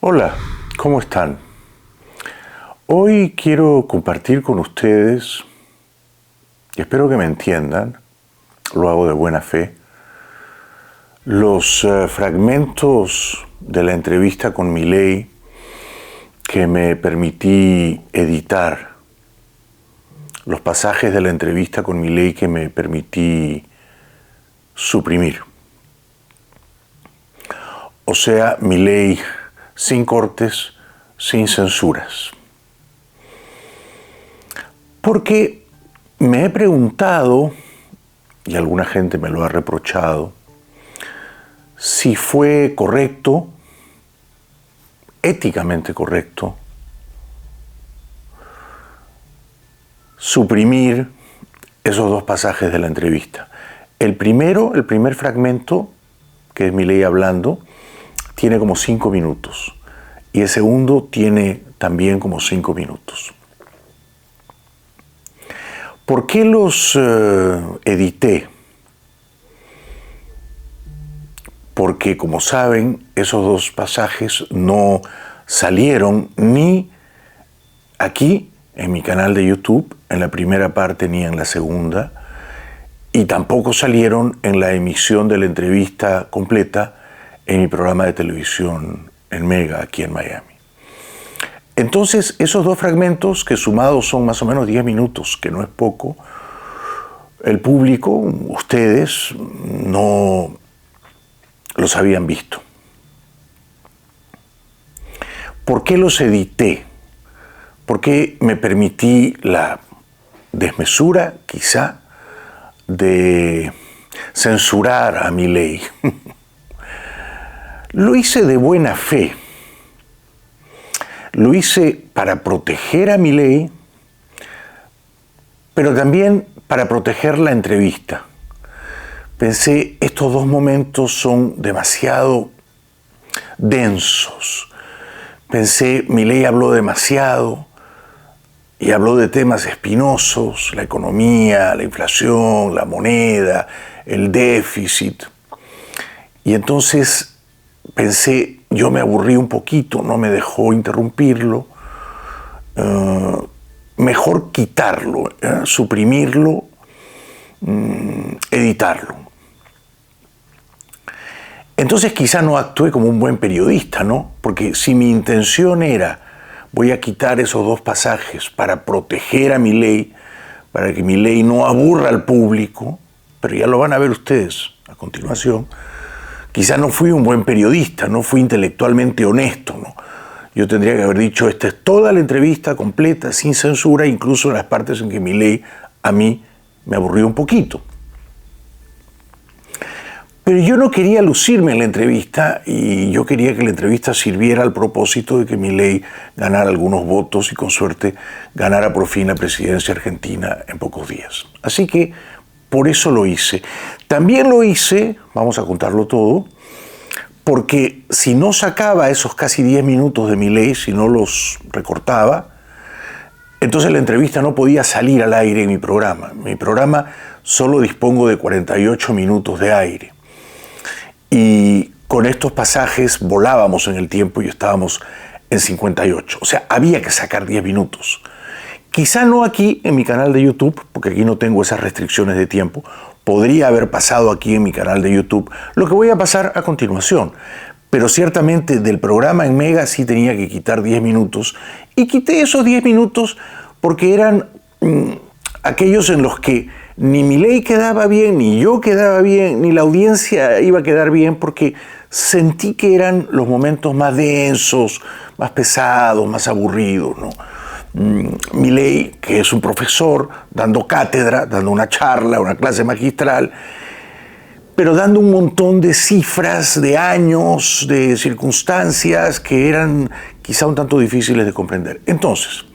Hola, ¿cómo están? Hoy quiero compartir con ustedes, y espero que me entiendan, lo hago de buena fe, los fragmentos de la entrevista con Milei que me permití editar, los pasajes de la entrevista con Milei que me permití suprimir. O sea, Milei sin cortes, sin censuras. Porque me he preguntado, y alguna gente me lo ha reprochado, si fue correcto, éticamente correcto, suprimir esos dos pasajes de la entrevista. El primer fragmento, que es Milei hablando, tiene como 5 minutos. Y el segundo tiene también como 5 minutos. ¿Por qué los edité? Porque, como saben, esos dos pasajes no salieron ni aquí, en mi canal de YouTube, en la primera parte ni en la segunda, y tampoco salieron en la emisión de la entrevista completa en mi programa de televisión en Mega, aquí en Miami. Entonces, esos dos fragmentos, que sumados son más o menos 10 minutos, que no es poco, el público, ustedes, no los habían visto. ¿Por qué los edité? ¿Por qué me permití la desmesura, quizá, de censurar a Milei? Lo hice de buena fe. Lo hice para proteger a Milei, pero también para proteger la entrevista. Pensé, estos dos momentos son demasiado densos. Pensé, Milei habló demasiado y habló de temas espinosos, la economía, la inflación, la moneda, el déficit. Y entonces pensé, yo me aburrí un poquito, no me dejó interrumpirlo, mejor quitarlo, suprimirlo, editarlo. Entonces quizá no actué como un buen periodista, ¿no? Porque si mi intención era, voy a quitar esos dos pasajes para proteger a Milei, para que Milei no aburra al público, pero ya lo van a ver ustedes a continuación, quizá no fui un buen periodista, no fui intelectualmente honesto, ¿no? Yo tendría que haber dicho, esta es toda la entrevista completa, sin censura, incluso en las partes en que Milei a mí me aburrió un poquito. Pero yo no quería lucirme en la entrevista y yo quería que la entrevista sirviera al propósito de que Milei ganara algunos votos y con suerte ganara por fin la presidencia argentina en pocos días. Así que por eso lo hice. También lo hice, vamos a contarlo todo, porque si no sacaba esos casi 10 minutos de Milei, si no los recortaba, entonces la entrevista no podía salir al aire en mi programa. Mi programa solo dispongo de 48 minutos de aire. Y con estos pasajes volábamos en el tiempo y estábamos en 58. O sea, había que sacar 10 minutos. Quizá no aquí en mi canal de YouTube, porque aquí no tengo esas restricciones de tiempo. Podría haber pasado aquí en mi canal de YouTube lo que voy a pasar a continuación. Pero ciertamente del programa en Mega sí tenía que quitar 10 minutos. Y quité esos 10 minutos porque eran aquellos en los que ni Milei quedaba bien, ni yo quedaba bien, ni la audiencia iba a quedar bien, porque sentí que eran los momentos más densos, más pesados, más aburridos, ¿no? Milei, que es un profesor, dando cátedra, dando una charla, una clase magistral, pero dando un montón de cifras, de años, de circunstancias que eran quizá un tanto difíciles de comprender. Entonces,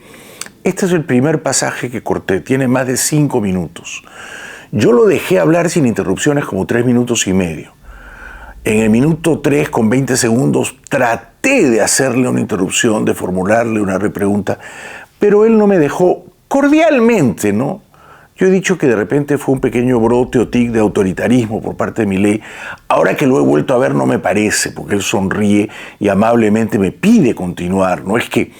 este es el primer pasaje que corté, tiene más de 5 minutos. Yo lo dejé hablar sin interrupciones como 3 minutos y medio. En el minuto 3 con 20 segundos traté de hacerle una interrupción, de formularle una repregunta, pero él no me dejó cordialmente, ¿no? Yo he dicho que de repente fue un pequeño brote o tic de autoritarismo por parte de Milei. Ahora que lo he vuelto a ver no me parece, porque él sonríe y amablemente me pide continuar. No es que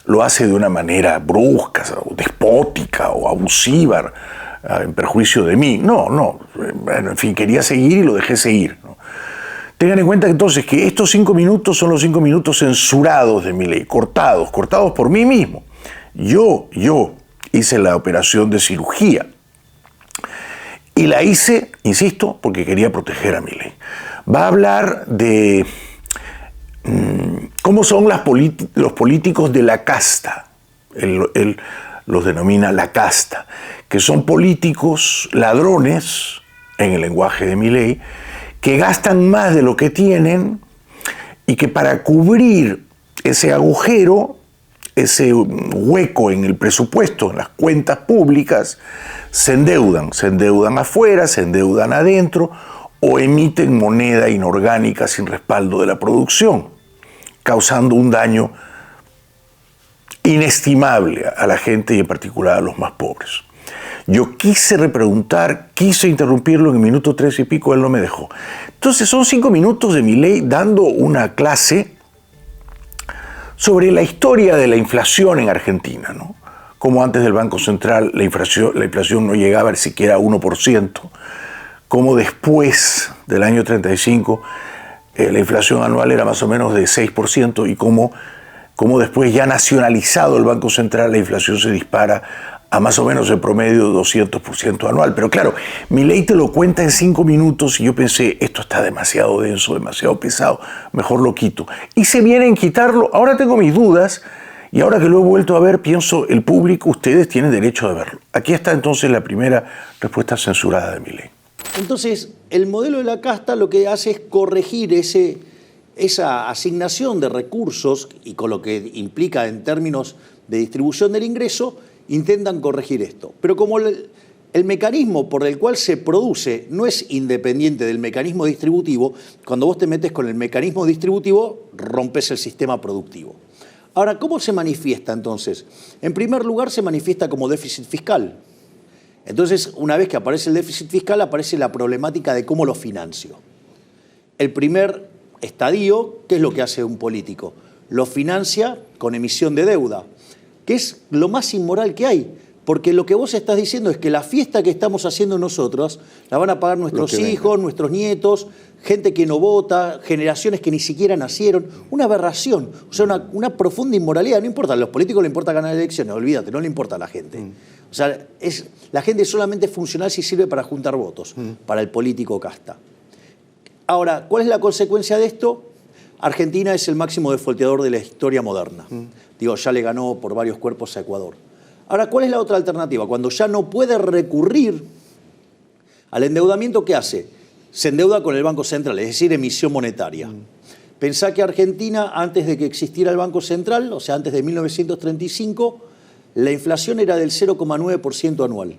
lo hace de una manera brusca, o despótica o abusiva, en perjuicio de mí. No. Bueno, en fin, quería seguir y lo dejé seguir, ¿no? Tengan en cuenta entonces que estos 5 minutos son los 5 minutos censurados de Milei, cortados por mí mismo. Yo hice la operación de cirugía y la hice, insisto, porque quería proteger a Milei. Va a hablar de cómo son los políticos de la casta. Él los denomina la casta, que son políticos ladrones, en el lenguaje de Milei, que gastan más de lo que tienen y que para cubrir ese agujero, ese hueco en el presupuesto, en las cuentas públicas, se endeudan afuera, se endeudan adentro o emiten moneda inorgánica sin respaldo de la producción, causando un daño inestimable a la gente y en particular a los más pobres. Yo quise repreguntar, quise interrumpirlo en el minuto 3 y pico, él no me dejó. Entonces son 5 minutos de Milei dando una clase sobre la historia de la inflación en Argentina, ¿no? Como antes del Banco Central la inflación no llegaba siquiera a 1%, como después del año 35 la inflación anual era más o menos de 6% y como después ya nacionalizado el Banco Central la inflación se dispara a más o menos el promedio de 200% anual. Pero claro, Milei te lo cuenta en 5 minutos y yo pensé, esto está demasiado denso, demasiado pesado, mejor lo quito. Y se vienen a quitarlo. Ahora tengo mis dudas y ahora que lo he vuelto a ver, pienso, el público, ustedes tienen derecho a verlo. Aquí está entonces la primera respuesta censurada de Milei. Entonces, el modelo de la casta lo que hace es corregir esa asignación de recursos y con lo que implica en términos de distribución del ingreso, intentan corregir esto. Pero como el mecanismo por el cual se produce no es independiente del mecanismo distributivo, cuando vos te metes con el mecanismo distributivo, rompes el sistema productivo. Ahora, ¿cómo se manifiesta entonces? En primer lugar, se manifiesta como déficit fiscal. Entonces, una vez que aparece el déficit fiscal, aparece la problemática de cómo lo financio. El primer estadio, ¿qué es lo que hace un político? Lo financia con emisión de deuda, que es lo más inmoral que hay, porque lo que vos estás diciendo es que la fiesta que estamos haciendo nosotros la van a pagar nuestros hijos, nuestros nietos, gente que no vota, generaciones que ni siquiera nacieron. Una aberración, o sea, una profunda inmoralidad. No importa, a los políticos le importa ganar elecciones, olvídate, no le importa a la gente. O sea, la gente es solamente funcional si sirve para juntar votos, para el político casta. Ahora, ¿cuál es la consecuencia de esto? Argentina es el máximo defaulteador de la historia moderna. Digo, ya le ganó por varios cuerpos a Ecuador. Ahora, ¿cuál es la otra alternativa? Cuando ya no puede recurrir al endeudamiento, ¿qué hace? Se endeuda con el Banco Central, es decir, emisión monetaria. Pensá que Argentina, antes de que existiera el Banco Central, o sea, antes de 1935, la inflación era del 0,9% anual.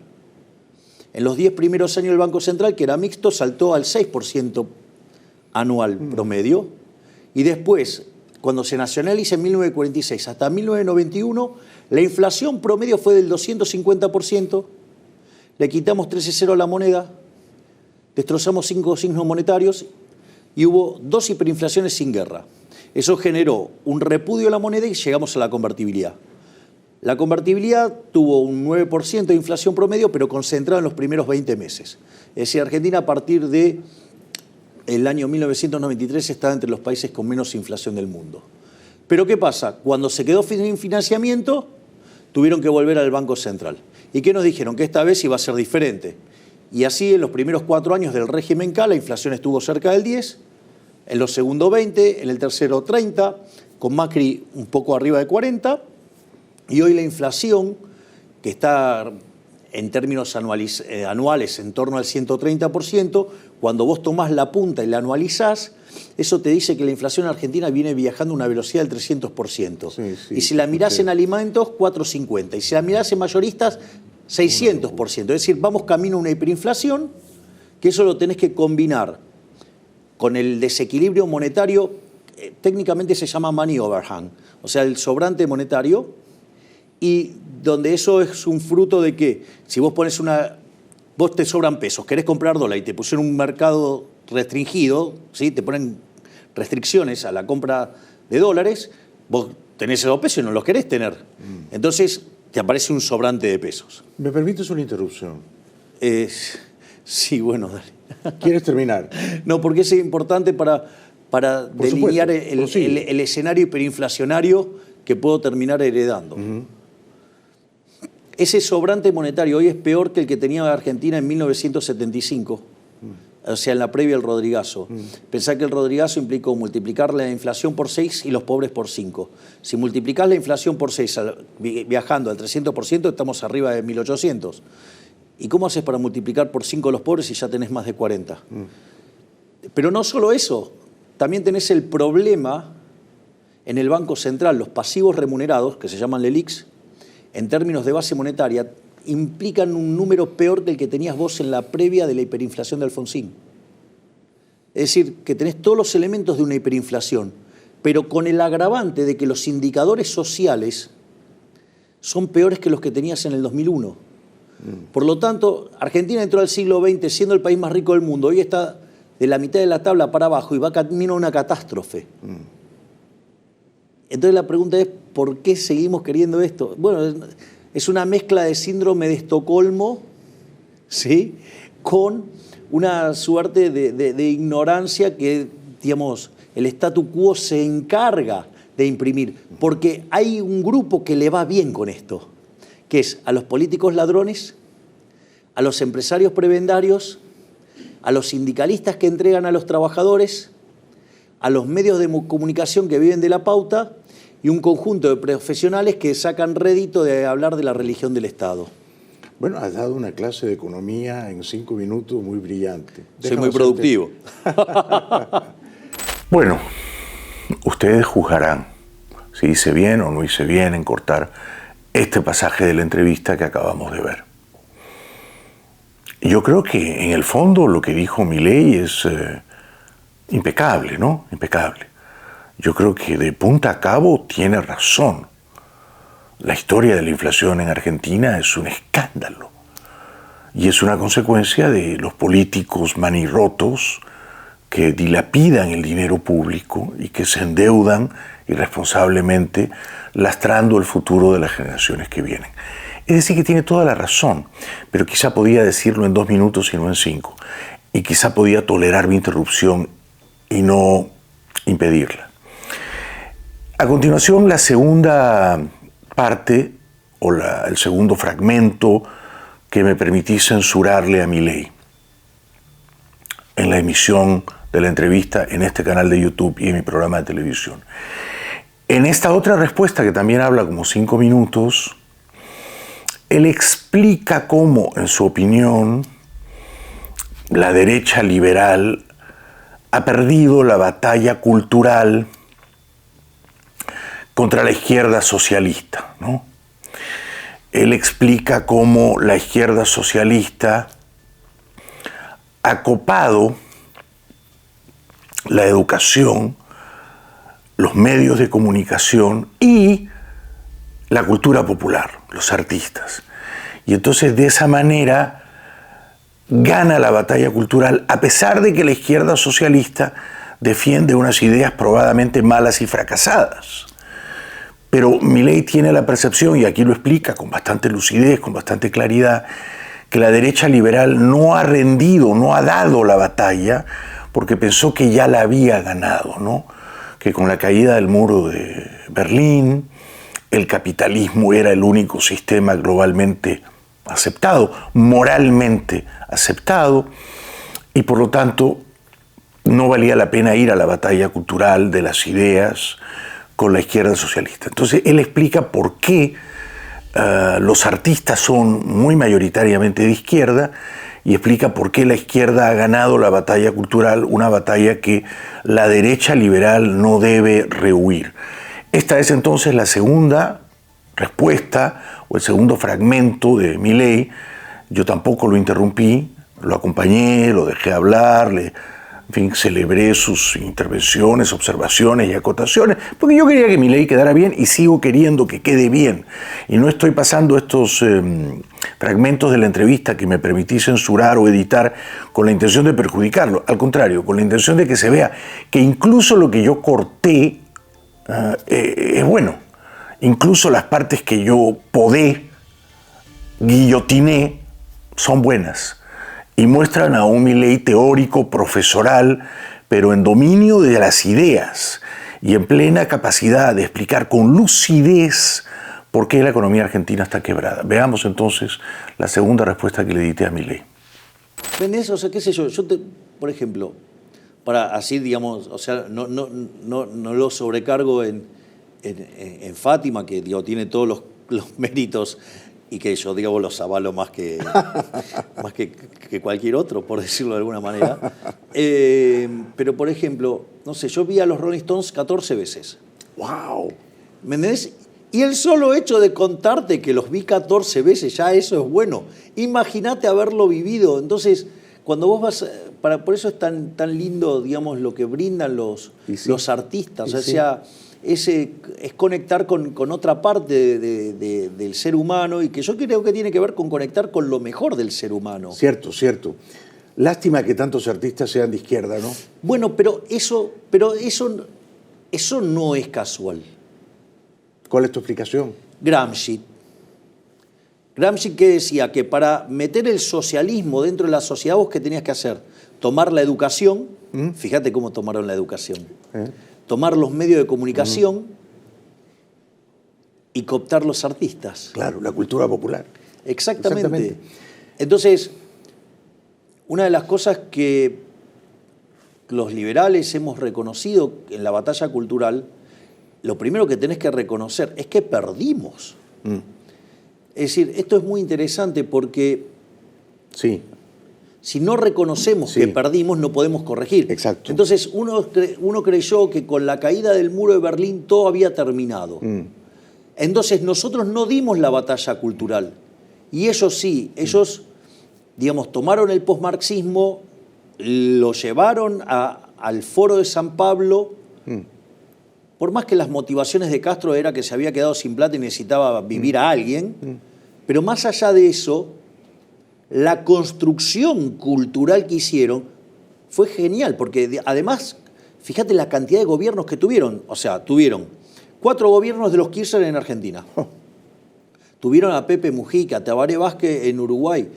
En los 10 primeros años del Banco Central, que era mixto, saltó al 6% anual promedio. Y después, cuando se nacionaliza en 1946 hasta 1991, la inflación promedio fue del 250%, le quitamos 13,0 a la moneda, destrozamos 5 signos monetarios y hubo 2 hiperinflaciones sin guerra. Eso generó un repudio a la moneda y llegamos a la convertibilidad. La convertibilidad tuvo un 9% de inflación promedio, pero concentrado en los primeros 20 meses. Es decir, Argentina a partir de el año 1993 estaba entre los países con menos inflación del mundo. Pero ¿qué pasa? Cuando se quedó sin financiamiento, tuvieron que volver al Banco Central. ¿Y qué nos dijeron? Que esta vez iba a ser diferente. Y así en los primeros 4 años del régimen K la inflación estuvo cerca del 10, en los segundos 20, en el tercero 30, con Macri un poco arriba de 40, y hoy la inflación, que está en términos anuales en torno al 130%, cuando vos tomás la punta y la anualizás, eso te dice que la inflación argentina viene viajando a una velocidad del 300%. Y si la mirás en alimentos, 450%. Y si la mirás en mayoristas, 600%. Es decir, vamos camino a una hiperinflación, que eso lo tenés que combinar con el desequilibrio monetario, técnicamente se llama money overhang, o sea, el sobrante monetario, y donde eso es un fruto de que si vos vos te sobran pesos, querés comprar dólar y te pusieron un mercado restringido, ¿sí? Te ponen restricciones a la compra de dólares, vos tenés esos pesos y no los querés tener. Entonces te aparece un sobrante de pesos. ¿Me permites una interrupción? Sí, bueno, dale. ¿Quieres terminar? No, porque es importante para delinear el escenario hiperinflacionario que puedo terminar heredando. Ese sobrante monetario hoy es peor que el que tenía Argentina en 1975, o sea, en la previa al Rodrigazo. Pensá que el Rodrigazo implicó multiplicar la inflación por 6 y los pobres por 5. Si multiplicás la inflación por 6 viajando al 300%, estamos arriba de 1800. ¿Y cómo haces para multiplicar por 5 los pobres si ya tenés más de 40? Pero no solo eso, también tenés el problema en el Banco Central. Los pasivos remunerados, que se llaman LELIQs, en términos de base monetaria, implican un número peor que el que tenías vos en la previa de la hiperinflación de Alfonsín. Es decir, que tenés todos los elementos de una hiperinflación, pero con el agravante de que los indicadores sociales son peores que los que tenías en el 2001. Por lo tanto, Argentina entró al siglo XX siendo el país más rico del mundo. Hoy está de la mitad de la tabla para abajo y va camino a una catástrofe. Entonces la pregunta es, ¿por qué seguimos queriendo esto? Bueno, es una mezcla de síndrome de Estocolmo, ¿sí?, con una suerte de ignorancia que, digamos, el statu quo se encarga de imprimir. Porque hay un grupo que le va bien con esto, que es a los políticos ladrones, a los empresarios prebendarios, a los sindicalistas que entregan a los trabajadores, a los medios de comunicación que viven de la pauta y un conjunto de profesionales que sacan rédito de hablar de la religión del Estado. Bueno, has dado una clase de economía en 5 minutos muy brillante. Soy muy productivo. Bueno, ustedes juzgarán si hice bien o no hice bien en cortar este pasaje de la entrevista que acabamos de ver. Yo creo que en el fondo lo que dijo Milei es impecable, ¿no? Impecable. Yo creo que de punta a cabo tiene razón. La historia de la inflación en Argentina es un escándalo y es una consecuencia de los políticos manirrotos que dilapidan el dinero público y que se endeudan irresponsablemente, lastrando el futuro de las generaciones que vienen. Es decir, que tiene toda la razón, pero quizá podía decirlo en 2 minutos y no en 5. Y quizá podía tolerar mi interrupción y no impedirla. A continuación, la segunda parte, o el segundo fragmento que me permití censurarle a Milei en la emisión de la entrevista en este canal de YouTube y en mi programa de televisión. En esta otra respuesta, que también habla como 5 minutos, él explica cómo, en su opinión, la derecha liberal ha perdido la batalla cultural contra la izquierda socialista, ¿no? Él explica cómo la izquierda socialista ha copado la educación, los medios de comunicación y la cultura popular, los artistas. Y entonces de esa manera gana la batalla cultural, a pesar de que la izquierda socialista defiende unas ideas probadamente malas y fracasadas. Pero Milei tiene la percepción, y aquí lo explica con bastante lucidez, con bastante claridad, que la derecha liberal no ha rendido, no ha dado la batalla, porque pensó que ya la había ganado, ¿no? Que con la caída del muro de Berlín, el capitalismo era el único sistema globalmente aceptado, moralmente aceptado, y por lo tanto no valía la pena ir a la batalla cultural de las ideas con la izquierda socialista. Entonces él explica por qué los artistas son muy mayoritariamente de izquierda y explica por qué la izquierda ha ganado la batalla cultural, una batalla que la derecha liberal no debe rehuir. Esta es entonces la segunda respuesta o el segundo fragmento de Milei. Yo tampoco lo interrumpí, lo acompañé, lo dejé hablar, le En fin, celebré sus intervenciones, observaciones y acotaciones, porque yo quería que mi ley quedara bien y sigo queriendo que quede bien. Y no estoy pasando estos fragmentos de la entrevista que me permití censurar o editar con la intención de perjudicarlo. Al contrario, con la intención de que se vea que incluso lo que yo corté es bueno. Incluso las partes que yo podé, guillotiné, son buenas. Y muestran a un Milei teórico, profesoral, pero en dominio de las ideas y en plena capacidad de explicar con lucidez por qué la economía argentina está quebrada. Veamos entonces la segunda respuesta que le edité a Milei. ¿Entendés? O sea, qué sé yo, por ejemplo, para así, digamos, o sea, no lo sobrecargo en Fátima, que digo, tiene todos los méritos y que yo, digamos, los avalo más que cualquier otro, por decirlo de alguna manera. Pero, por ejemplo, no sé, yo vi a los Rolling Stones 14 veces. ¡Wow! ¿Me entendés? Y el solo hecho de contarte que los vi 14 veces, ya eso es bueno. Imagínate haberlo vivido. Entonces, cuando vos vas... por eso es tan lindo, digamos, lo que brindan los artistas. O sea, es conectar con otra parte del ser humano y que yo creo que tiene que ver con conectar con lo mejor del ser humano. Cierto, cierto. Lástima que tantos artistas sean de izquierda, ¿no? Bueno, pero eso no es casual. ¿Cuál es tu explicación? Gramsci, que decía que para meter el socialismo dentro de la sociedad, vos, ¿qué tenías que hacer? Tomar la educación, fíjate cómo tomaron la educación, tomar los medios de comunicación y cooptar los artistas. Claro, la cultura popular. Exactamente. Entonces, una de las cosas que los liberales hemos reconocido en la batalla cultural, lo primero que tenés que reconocer es que perdimos. Es decir, esto es muy interesante porque si no reconocemos que perdimos, no podemos corregir. Exacto. Entonces, uno creyó que con la caída del muro de Berlín todo había terminado. Entonces, nosotros no dimos la batalla cultural. Y ellos sí, ellos, digamos, tomaron el posmarxismo, lo llevaron al Foro de San Pablo. Por más que las motivaciones de Castro era que se había quedado sin plata y necesitaba vivir a alguien, pero más allá de eso, la construcción cultural que hicieron fue genial, porque además, fíjate la cantidad de gobiernos que tuvieron. O sea, tuvieron 4 gobiernos de los Kirchner en Argentina. Tuvieron a Pepe Mujica, a Tabaré Vázquez en Uruguay,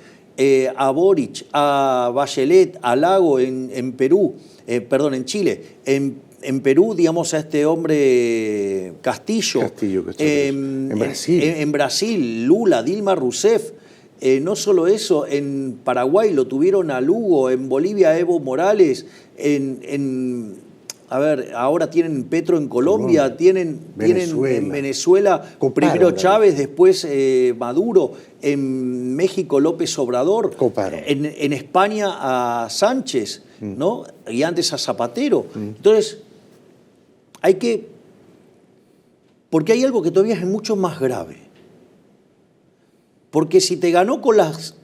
a Boric, a Bachelet, a Lago en Perú, en Chile, en Perú, digamos, a este hombre Castillo. En Brasil. En Brasil, Lula, Dilma Rousseff. No solo eso, en Paraguay lo tuvieron a Lugo, en Bolivia Evo Morales, ahora tienen Petro en Colombia, tienen en Venezuela primero Chávez, después Maduro, en México López Obrador, en España a Sánchez, ¿no? Y antes a Zapatero. Entonces, porque hay algo que todavía es mucho más grave. Porque si te ganó con las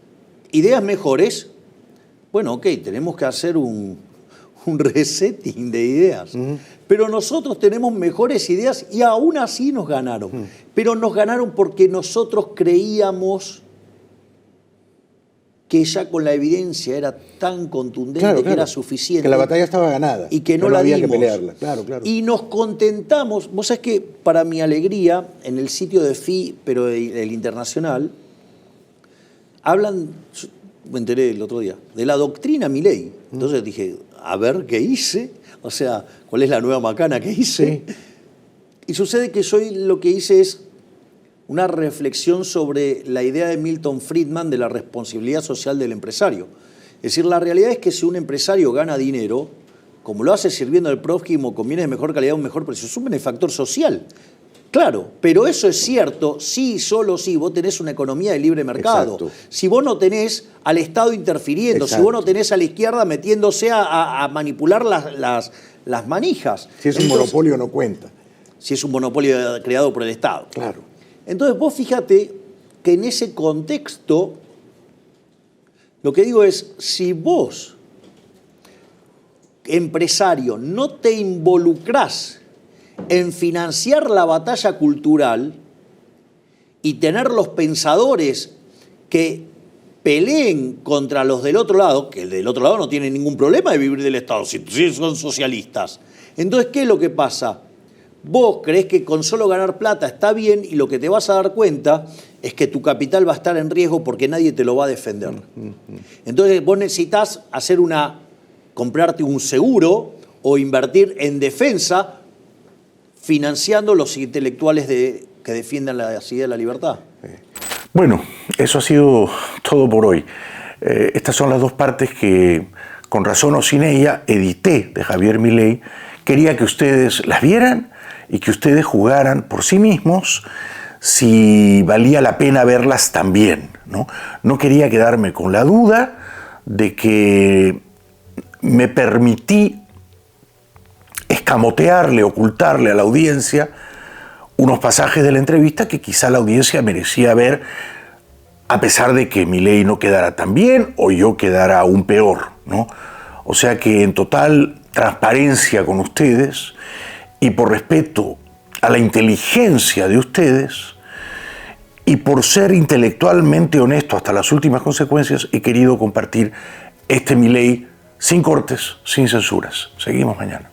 ideas mejores, bueno, ok, tenemos que hacer un resetting de ideas. Pero nosotros tenemos mejores ideas y aún así nos ganaron. Pero nos ganaron porque nosotros creíamos que ya con la evidencia era tan contundente que era suficiente. Que la batalla estaba ganada. Y que no la había dimos. que pelearla. Claro. Y nos contentamos. Vos sabés que, para mi alegría, en el sitio de FI, pero el internacional, hablan, me enteré el otro día, de la doctrina Milei. Entonces dije, a ver qué hice, o sea, cuál es la nueva macana que hice. Y sucede que lo que hice es una reflexión sobre la idea de Milton Friedman de la responsabilidad social del empresario. Es decir, la realidad es que si un empresario gana dinero, como lo hace sirviendo al prójimo con bienes de mejor calidad a un mejor precio, es un benefactor social. Claro, pero eso es cierto solo si vos tenés una economía de libre mercado. Exacto. Si vos no tenés al Estado interfiriendo, si vos no tenés a la izquierda metiéndose a manipular las manijas. Si es un monopolio no cuenta. Si es un monopolio creado por el Estado. Claro. Entonces vos fíjate que en ese contexto, lo que digo es, si vos empresario, no te involucrás en financiar la batalla cultural y tener los pensadores que peleen contra los del otro lado, que el del otro lado no tiene ningún problema de vivir del Estado, si son socialistas. Entonces, ¿qué es lo que pasa? Vos creés que con solo ganar plata está bien y lo que te vas a dar cuenta es que tu capital va a estar en riesgo porque nadie te lo va a defender. Entonces, vos necesitas comprarte un seguro o invertir en defensa financiando los intelectuales que defiendan las ideas de la libertad. Bueno, eso ha sido todo por hoy. Estas son las dos partes que, con razón o sin ella, edité de Javier Milei. Quería que ustedes las vieran y que ustedes jugaran por sí mismos si valía la pena verlas también, ¿no? No quería quedarme con la duda de que me permití escamotearle, ocultarle a la audiencia unos pasajes de la entrevista que quizá la audiencia merecía ver, a pesar de que Milei no quedara tan bien o yo quedara aún peor, ¿no? O sea que en total transparencia con ustedes y por respeto a la inteligencia de ustedes y por ser intelectualmente honesto hasta las últimas consecuencias, he querido compartir este Milei sin cortes, sin censuras. Seguimos mañana.